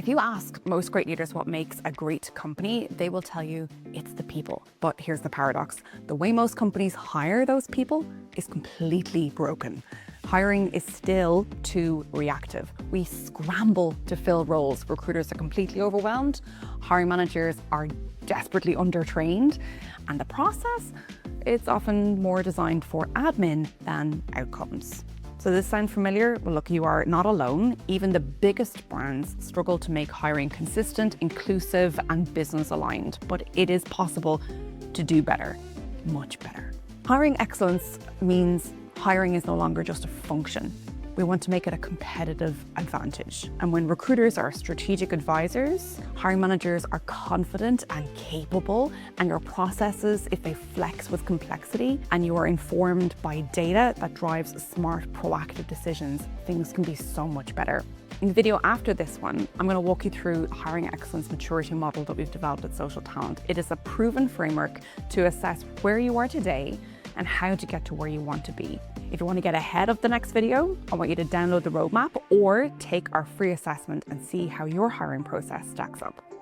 If you ask most great leaders what makes a great company, they will tell you it's the people. But here's the paradox. The way most companies hire those people is completely broken. Hiring is still too reactive. We scramble to fill roles. Recruiters are completely overwhelmed. Hiring managers are desperately undertrained. And the process, it's often more designed for admin than outcomes. So this sound familiar? Well, look, you are not alone. Even the biggest brands struggle to make hiring consistent, inclusive, and business aligned. But it is possible to do better, much better. Hiring excellence means hiring is no longer just a function. We want to make it a competitive advantage. And when recruiters are strategic advisors, hiring managers are confident and capable, and your processes, if they flex with complexity, and you are informed by data that drives smart, proactive decisions, things can be so much better. In the video after this one, I'm going to walk you through the hiring excellence maturity model that we've developed at SocialTalent. It is a proven framework to assess where you are today and how to get to where you want to be. If you want to get ahead of the next video, I want you to download the roadmap or take our free assessment and see how your hiring process stacks up.